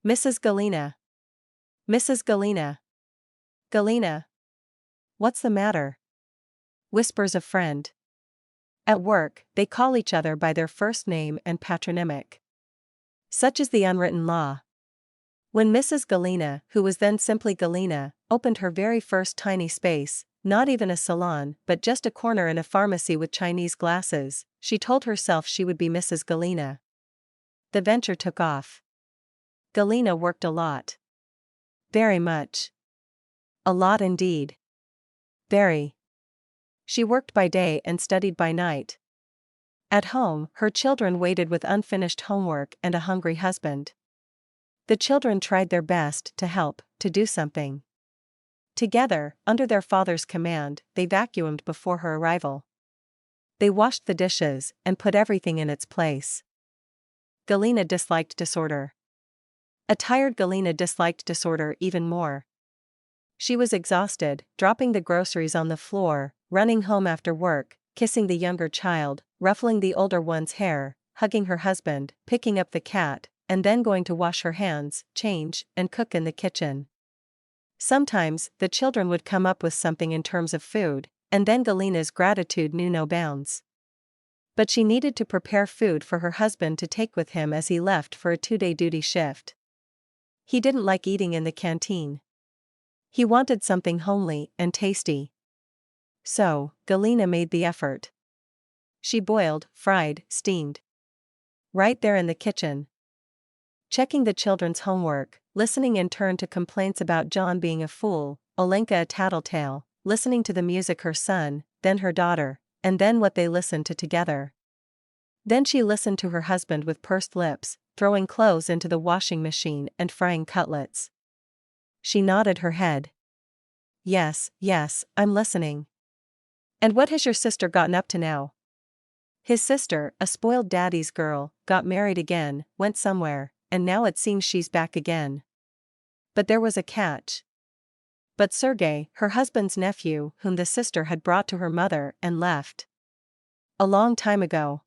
Mrs. Galena. Mrs. Galena. Galena. What's the matter? Whispers a friend. At work, they call each other by their first name and patronymic. Such is the unwritten law. When Mrs. Galena, who was then simply Galena, opened her very first tiny space, not even a salon but just a corner in a pharmacy with Chinese glasses, she told herself she would be Mrs. Galena. The venture took off. Galena worked a lot. Very much. A lot indeed. Very. She worked by day and studied by night. At home, her children waited with unfinished homework and a hungry husband. The children tried their best to help, to do something. Together, under their father's command, they vacuumed before her arrival. They washed the dishes and put everything in its place. Galena disliked disorder. A tired Galena disliked disorder even more. She was exhausted, dropping the groceries on the floor, running home after work, kissing the younger child, ruffling the older one's hair, hugging her husband, picking up the cat, and then going to wash her hands, change, and cook in the kitchen. Sometimes, the children would come up with something in terms of food, and then Galena's gratitude knew no bounds. But she needed to prepare food for her husband to take with him as he left for a 2-day duty shift. He didn't like eating in the canteen. He wanted something homely and tasty. So, Galena made the effort. She boiled, fried, steamed. Right there in the kitchen. Checking the children's homework, listening in turn to complaints about John being a fool, Olenka a tattletale, listening to the music her son, then her daughter, and then what they listened to together. Then she listened to her husband with pursed lips, throwing clothes into the washing machine and frying cutlets. She nodded her head. Yes, yes, I'm listening. And what has your sister gotten up to now? His sister, a spoiled daddy's girl, got married again, went somewhere, and now it seems she's back again. But there was a catch. But Sergei, her husband's nephew, whom the sister had brought to her mother and left a long time ago.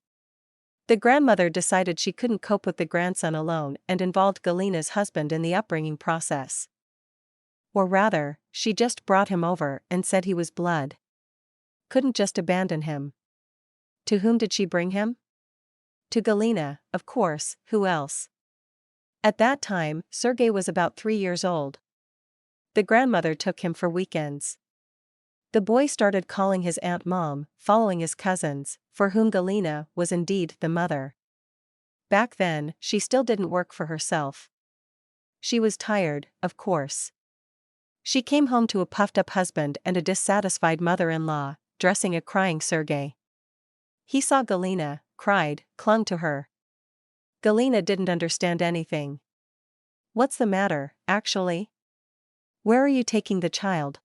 The grandmother decided she couldn't cope with the grandson alone and involved Galena's husband in the upbringing process. Or rather, she just brought him over and said he was blood. Couldn't just abandon him. To whom did she bring him? To Galena, of course, who else? At that time, Sergei was about 3 years old. The grandmother took him for weekends. The boy started calling his aunt Mom, following his cousins, for whom Galena was indeed the mother. Back then, she still didn't work for herself. She was tired, of course. She came home to a puffed-up husband and a dissatisfied mother-in-law, dressing a crying Sergei. He saw Galena, cried, clung to her. Galena didn't understand anything. What's the matter, actually? Where are you taking the child?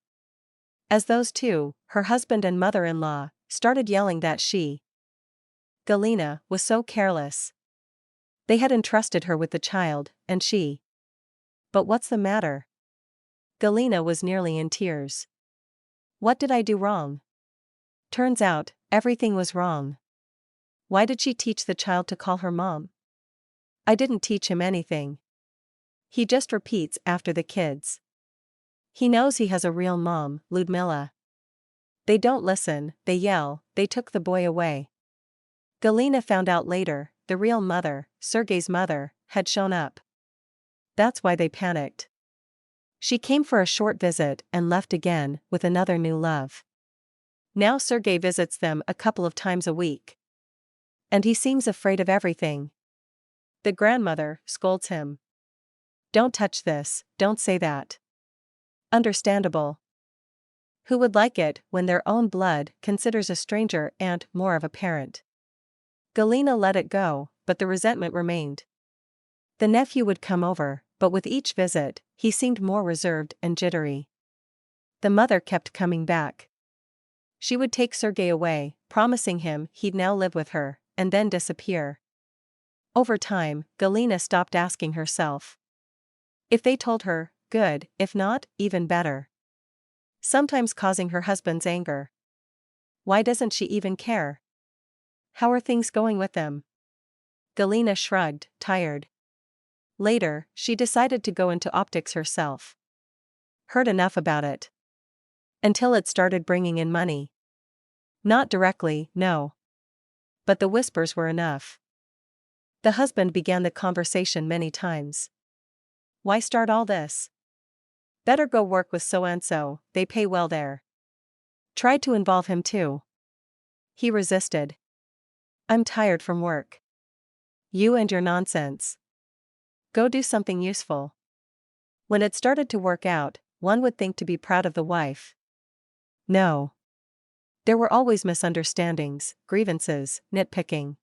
As those two, her husband and mother-in-law, started yelling that she, Galena, was so careless. They had entrusted her with the child, and she. But what's the matter? Galena was nearly in tears. What did I do wrong? Turns out, everything was wrong. Why did she teach the child to call her mom? I didn't teach him anything. He just repeats after the kids. He knows he has a real mom, Ludmila. They don't listen, they yell, they took the boy away. Galena found out later, the real mother, Sergei's mother, had shown up. That's why they panicked. She came for a short visit and left again with another new love. Now Sergei visits them a couple of times a week. And he seems afraid of everything. The grandmother scolds him. Don't touch this, don't say that. Understandable. Who would like it when their own blood considers a stranger aunt more of a parent? Galena let it go, but the resentment remained. The nephew would come over, but with each visit, he seemed more reserved and jittery. The mother kept coming back. She would take Sergei away, promising him he'd now live with her, and then disappear. Over time, Galena stopped asking herself. If they told her, good, if not, even better. Sometimes causing her husband's anger. Why doesn't she even care? How are things going with them? Galena shrugged, tired. Later, she decided to go into optics herself. Heard enough about it. Until it started bringing in money. Not directly, no. But the whispers were enough. The husband began the conversation many times. Why start all this? Better go work with so-and-so, they pay well there. Tried to involve him too. He resisted. I'm tired from work. You and your nonsense. Go do something useful. When it started to work out, one would think to be proud of the wife. No. There were always misunderstandings, grievances, nitpicking.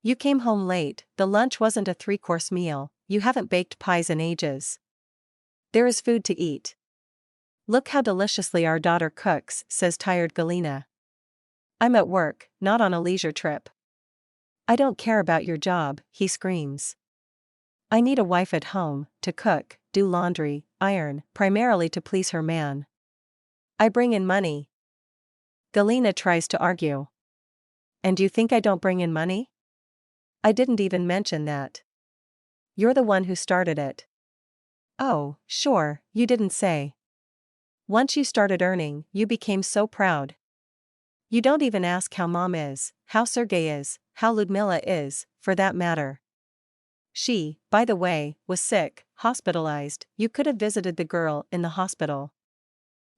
You came home late, the lunch wasn't a 3-course meal, you haven't baked pies in ages. There is food to eat. Look how deliciously our daughter cooks, says tired Galina. I'm at work, not on a leisure trip. I don't care about your job, he screams. I need a wife at home, to cook, do laundry, iron, primarily to please her man. I bring in money. Galina tries to argue. And you think I don't bring in money? I didn't even mention that. You're the one who started it. Oh, sure, you didn't say. Once you started earning, you became so proud. You don't even ask how Mom is, how Sergey is, how Ludmila is, for that matter. She, by the way, was sick, hospitalized, you could have visited the girl in the hospital.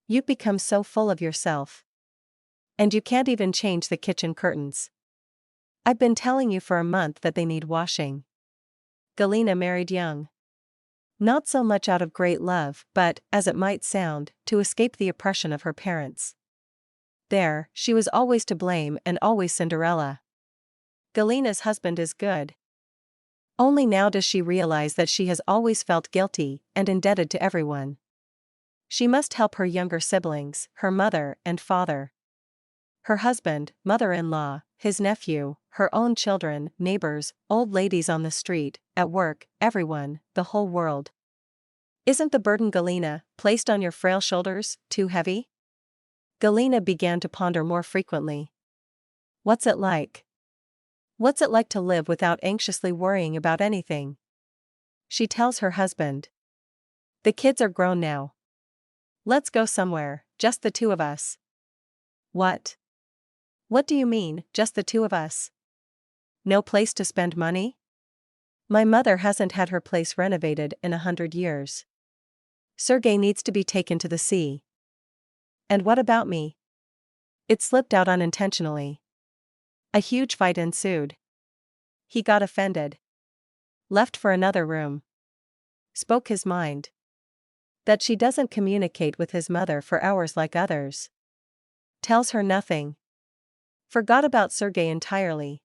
You've become so full of yourself. And you can't even change the kitchen curtains. I've been telling you for a month that they need washing. Galina married young. Not so much out of great love, but, as it might sound, to escape the oppression of her parents. There, she was always to blame and always Cinderella. Galina's husband is good. Only now does she realize that she has always felt guilty and indebted to everyone. She must help her younger siblings, her mother and father. Her husband, mother-in-law, his nephew, her own children, neighbors, old ladies on the street, at work, everyone, the whole world. Isn't the burden Galina, placed on your frail shoulders, too heavy? Galina began to ponder more frequently. What's it like? What's it like to live without anxiously worrying about anything? She tells her husband. The kids are grown now. Let's go somewhere, just the two of us. What? What do you mean, just the two of us? No place to spend money? My mother hasn't had her place renovated in 100 years. Sergey needs to be taken to the sea. And what about me? It slipped out unintentionally. A huge fight ensued. He got offended. Left for another room. Spoke his mind. That she doesn't communicate with his mother for hours like others. Tells her nothing. Forgot about Sergey entirely.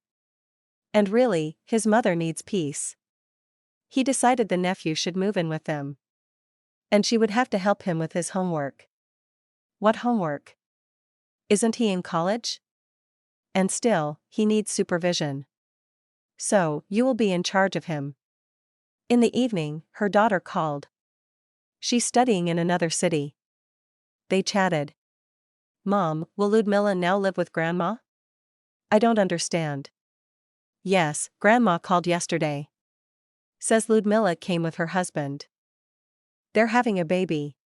And really, his mother needs peace. He decided the nephew should move in with them. And she would have to help him with his homework. What homework? Isn't he in college? And still, he needs supervision. So, you will be in charge of him. In the evening, her daughter called. She's studying in another city. They chatted. Mom, will Ludmila now live with Grandma? I don't understand. Yes, Grandma called yesterday. Says Ludmila came with her husband. They're having a baby.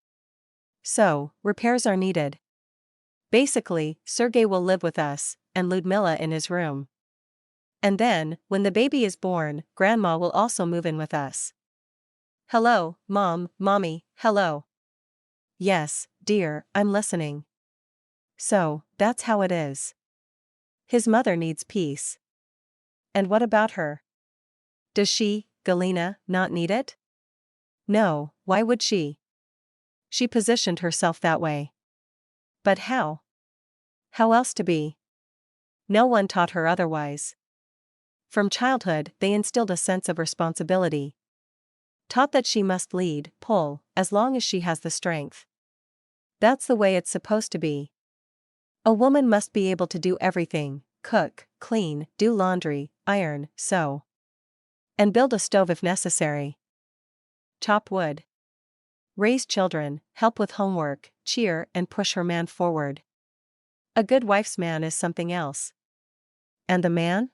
So, repairs are needed. Basically, Sergey will live with us, and Ludmila in his room. And then, when the baby is born, Grandma will also move in with us. Hello, Mom, Mommy, hello. Yes, dear, I'm listening. So, that's how it is. His mother needs peace. And what about her? Does she, Galina, not need it? No, why would she? She positioned herself that way. But how? How else to be? No one taught her otherwise. From childhood, they instilled a sense of responsibility. Taught that she must lead, pull, as long as she has the strength. That's the way it's supposed to be. A woman must be able to do everything: cook, clean, do laundry, iron, sew. And build a stove if necessary. Chop wood. Raise children, help with homework, cheer and push her man forward. A good wife's man is something else. And the man?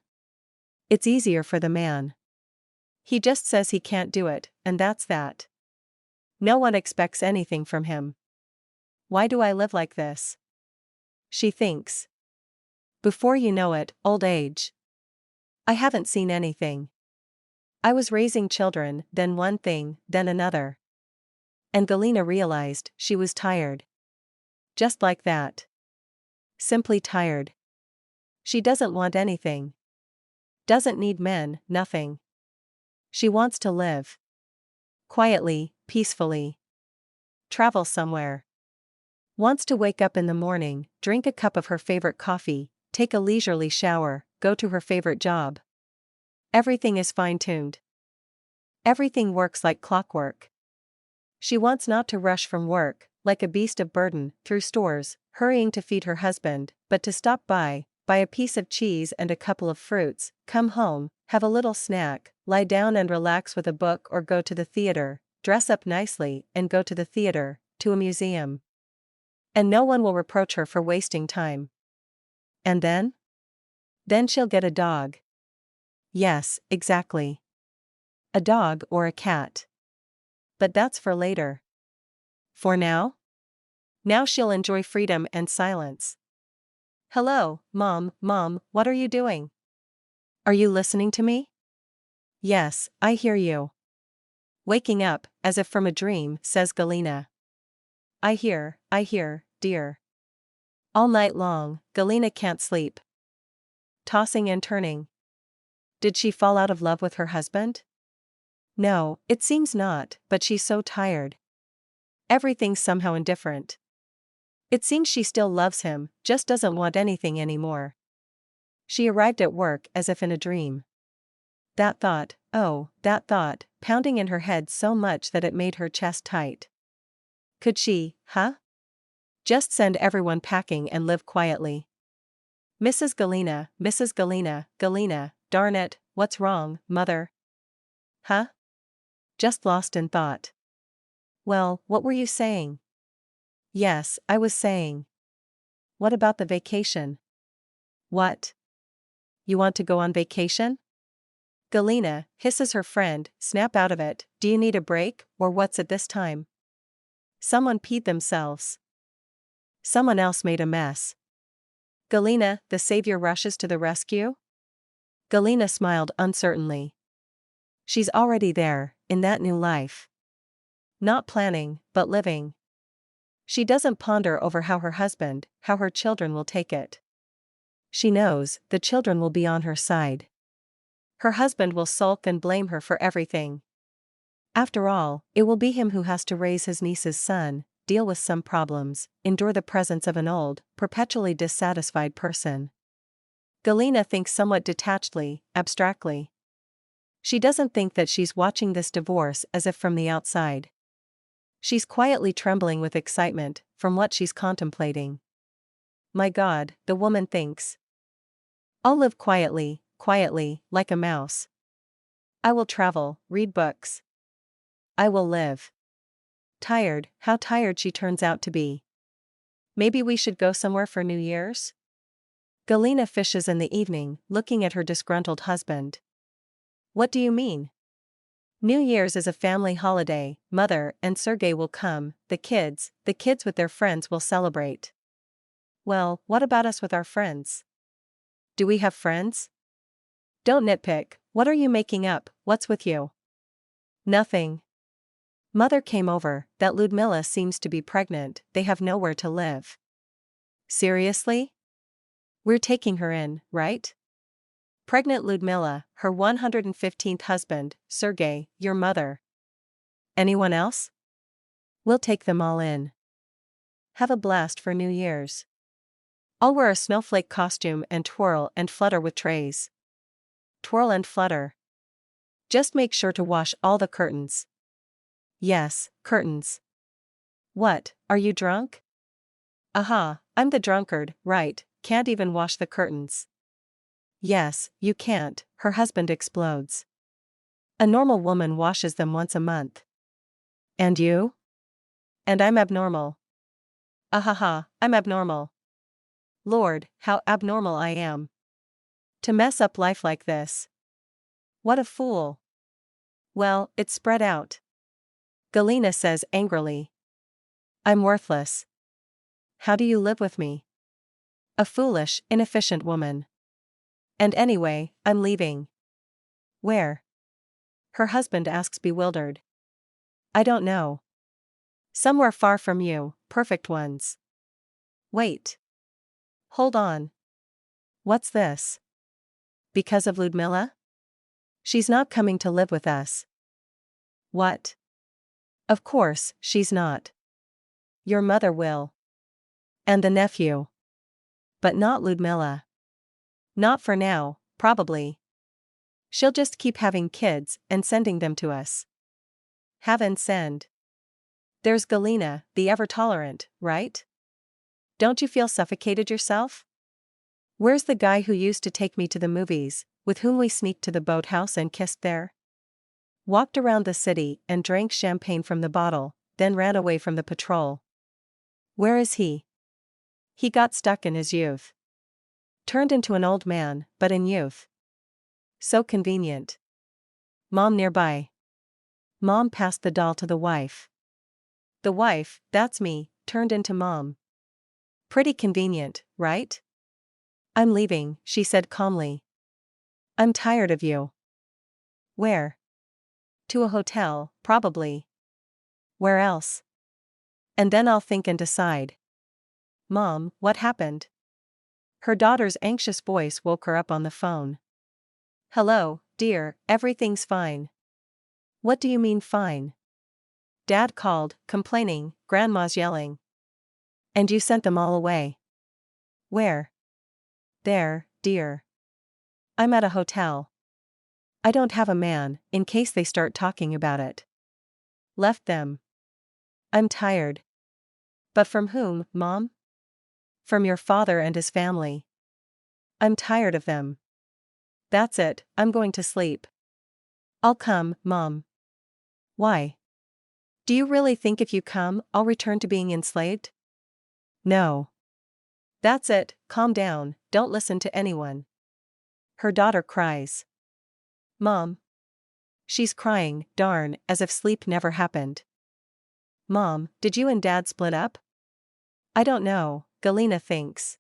It's easier for the man. He just says he can't do it, and that's that. No one expects anything from him. Why do I live like this? She thinks. Before you know it, old age. I haven't seen anything. I was raising children, then one thing, then another. And Galina realized she was tired. Just like that. Simply tired. She doesn't want anything. Doesn't need men, nothing. She wants to live. Quietly, peacefully. Travel somewhere. Wants to wake up in the morning, drink a cup of her favorite coffee, take a leisurely shower, go to her favorite job. Everything is fine-tuned. Everything works like clockwork. She wants not to rush from work, like a beast of burden, through stores, hurrying to feed her husband, but to stop by, buy a piece of cheese and a couple of fruits, come home, have a little snack, lie down and relax with a book or go to the theater, dress up nicely and go to the theater, to a museum. And no one will reproach her for wasting time. And then? Then she'll get a dog. Yes, exactly. A dog or a cat. But that's for later. For now? Now she'll enjoy freedom and silence. Hello, Mom, what are you doing? Are you listening to me? Yes, I hear you. Waking up, as if from a dream, says Galina. I hear, dear. All night long, Galina can't sleep. Tossing and turning. Did she fall out of love with her husband? No, it seems not, but she's so tired. Everything's somehow indifferent. It seems she still loves him, just doesn't want anything anymore. She arrived at work as if in a dream. That thought, pounding in her head so much that it made her chest tight. Could she, just send everyone packing and live quietly? Mrs. Galina, darn it, what's wrong, mother? Just lost in thought. Well, what were you saying? Yes, I was saying. What about the vacation? What? You want to go on vacation? Galina, hisses her friend, snap out of it, do you need a break, or what's it this time? Someone peed themselves. Someone else made a mess. Galina, the savior rushes to the rescue? Galina smiled uncertainly. She's already there, in that new life. Not planning, but living. She doesn't ponder over how her husband, how her children will take it. She knows the children will be on her side. Her husband will sulk and blame her for everything. After all, it will be him who has to raise his niece's son, deal with some problems, endure the presence of an old, perpetually dissatisfied person. Galina thinks somewhat detachedly, abstractly. She doesn't think that she's watching this divorce as if from the outside. She's quietly trembling with excitement from what she's contemplating. My God, the woman thinks. I'll live quietly, like a mouse. I will travel, read books. I will live. Tired, how tired she turns out to be. Maybe we should go somewhere for New Year's? Galina fishes in the evening, looking at her disgruntled husband. What do you mean? New Year's is a family holiday, Mother and Sergey will come, the kids with their friends will celebrate. Well, what about us with our friends? Do we have friends? Don't nitpick, what are you making up, what's with you? Nothing. Mother came over, that Ludmilla seems to be pregnant, they have nowhere to live. Seriously? We're taking her in, right? Pregnant Ludmilla, her 115th husband, Sergey, your mother. Anyone else? We'll take them all in. Have a blast for New Year's. I'll wear a snowflake costume and twirl and flutter with trays. Twirl and flutter. Just make sure to wash all the curtains. Yes, curtains. What, are you drunk? Aha, I'm the drunkard, right, can't even wash the curtains. Yes, you can't, her husband explodes. A normal woman washes them once a month. And you? And I'm abnormal. Ahaha, I'm abnormal. Lord, how abnormal I am. To mess up life like this. What a fool. Well, it's spread out. Galina says angrily. I'm worthless. How do you live with me? A foolish, inefficient woman. And anyway, I'm leaving. Where? Her husband asks bewildered. I don't know. Somewhere far from you, perfect ones. Wait. Hold on. What's this? Because of Ludmilla? She's not coming to live with us. What? Of course, she's not. Your mother will. And the nephew. But not Ludmilla. Not for now, probably. She'll just keep having kids and sending them to us. Have and send. There's Galina, the ever-tolerant, right? Don't you feel suffocated yourself? Where's the guy who used to take me to the movies, with whom we sneaked to the boathouse and kissed there? Walked around the city and drank champagne from the bottle, then ran away from the patrol. Where is he? He got stuck in his youth. Turned into an old man, but in youth. So convenient. Mom nearby. Mom passed the doll to the wife. The wife, that's me, turned into mom. Pretty convenient, right? I'm leaving, she said calmly. I'm tired of you. Where? To a hotel, probably. Where else? And then I'll think and decide. Mom, what happened? Her daughter's anxious voice woke her up on the phone. Hello, dear, everything's fine. What do you mean fine? Dad called, complaining, Grandma's yelling. And you sent them all away. Where? There, dear. I'm at a hotel. I don't have a man, in case they start talking about it. Left them. I'm tired. But from whom, Mom? From your father and his family. I'm tired of them. That's it, I'm going to sleep. I'll come, Mom. Why? Do you really think if you come, I'll return to being enslaved? No. That's it, calm down, don't listen to anyone. Her daughter cries. Mom. She's crying, darn, as if sleep never happened. Mom, did you and Dad split up? I don't know, Galina thinks.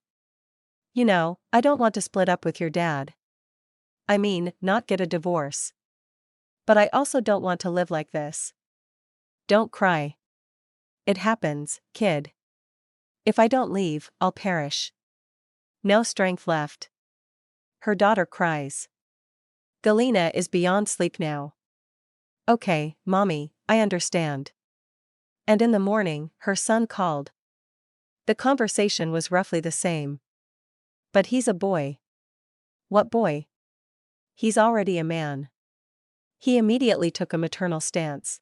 You know, I don't want to split up with your dad. I mean, not get a divorce. But I also don't want to live like this. Don't cry. It happens, kid. If I don't leave, I'll perish. No strength left. Her daughter cries. Galina is beyond sleep now. Okay, Mommy, I understand. And in the morning, her son called. The conversation was roughly the same. But he's a boy. What boy? He's already a man. He immediately took a maternal stance.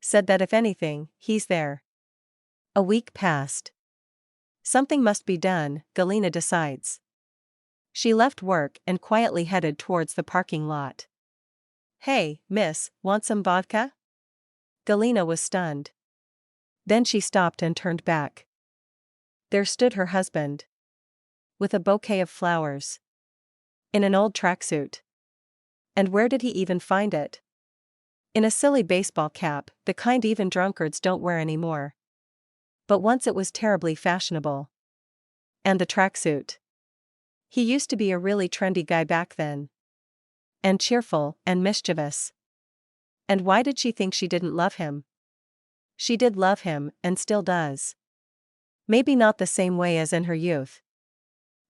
Said that if anything, he's there. A week passed. Something must be done, Galina decides. She left work and quietly headed towards the parking lot. Hey, miss, want some vodka? Galina was stunned. Then she stopped and turned back. There stood her husband. With a bouquet of flowers. In an old tracksuit. And where did he even find it? In a silly baseball cap, the kind even drunkards don't wear anymore. But once it was terribly fashionable. And the tracksuit. He used to be a really trendy guy back then. And cheerful, and mischievous. And why did she think she didn't love him? She did love him, and still does. Maybe not the same way as in her youth.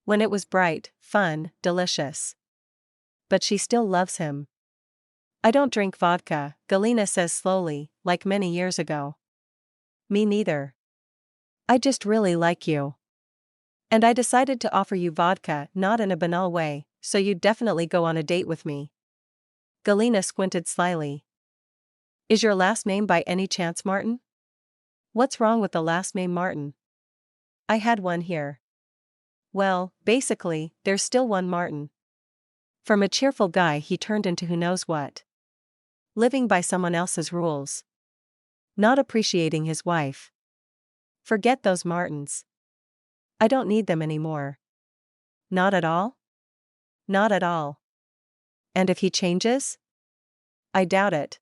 When it was bright, fun, delicious. But she still loves him. I don't drink vodka, Galina says slowly, like many years ago. Me neither. I just really like you. And I decided to offer you vodka, not in a banal way, so you'd definitely go on a date with me. Galina squinted slyly. Is your last name by any chance Martin? What's wrong with the last name Martin? I had one here. Well, basically, there's still one Martin. From a cheerful guy he turned into who knows what. Living by someone else's rules. Not appreciating his wife. Forget those Martins. I don't need them anymore. Not at all? Not at all. And if he changes? I doubt it.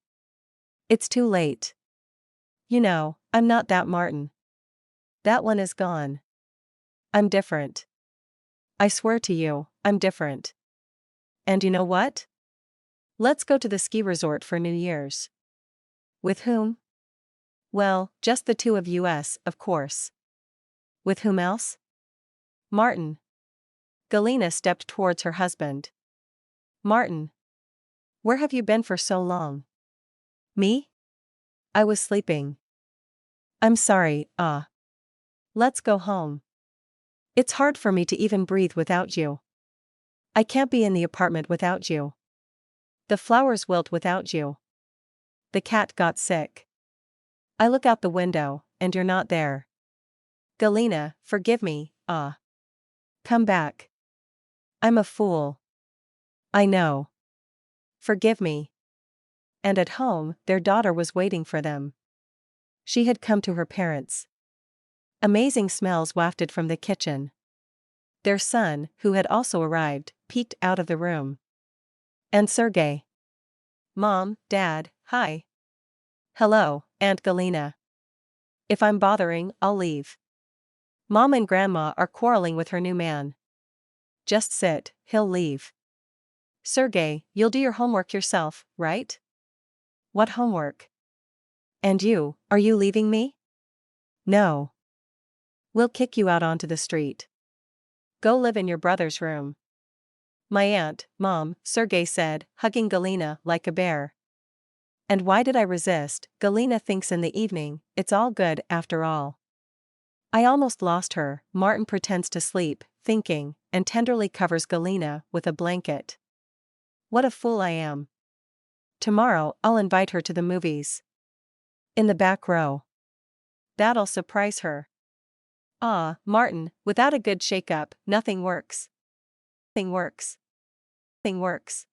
It's too late. You know, I'm not that Martin. That one is gone. I'm different. I swear to you, I'm different. And you know what? Let's go to the ski resort for New Year's. With whom? Well, just the two of us, of course. With whom else? Martin. Galena stepped towards her husband. Martin. Where have you been for so long? Me? I was sleeping. I'm sorry, Let's go home. It's hard for me to even breathe without you. I can't be in the apartment without you. The flowers wilt without you. The cat got sick. I look out the window, and you're not there. Galena, forgive me, Come back. I'm a fool. I know. Forgive me. And at home, their daughter was waiting for them. She had come to her parents. Amazing smells wafted from the kitchen. Their son, who had also arrived, peeked out of the room. And Sergey. Mom, Dad, hi. Hello, Aunt Galena. If I'm bothering, I'll leave. Mom and Grandma are quarreling with her new man. Just sit, he'll leave. Sergey, you'll do your homework yourself, right? What homework? And you, are you leaving me? No. We'll kick you out onto the street. Go live in your brother's room. My aunt, Mom, Sergey said, hugging Galena like a bear. And why did I resist? Galena thinks in the evening, it's all good after all. I almost lost her. Martin pretends to sleep, thinking, and tenderly covers Galena with a blanket. What a fool I am. Tomorrow I'll invite her to the movies. In the back row. That'll surprise her. Martin, without a good shake-up, nothing works. Nothing works. Nothing works.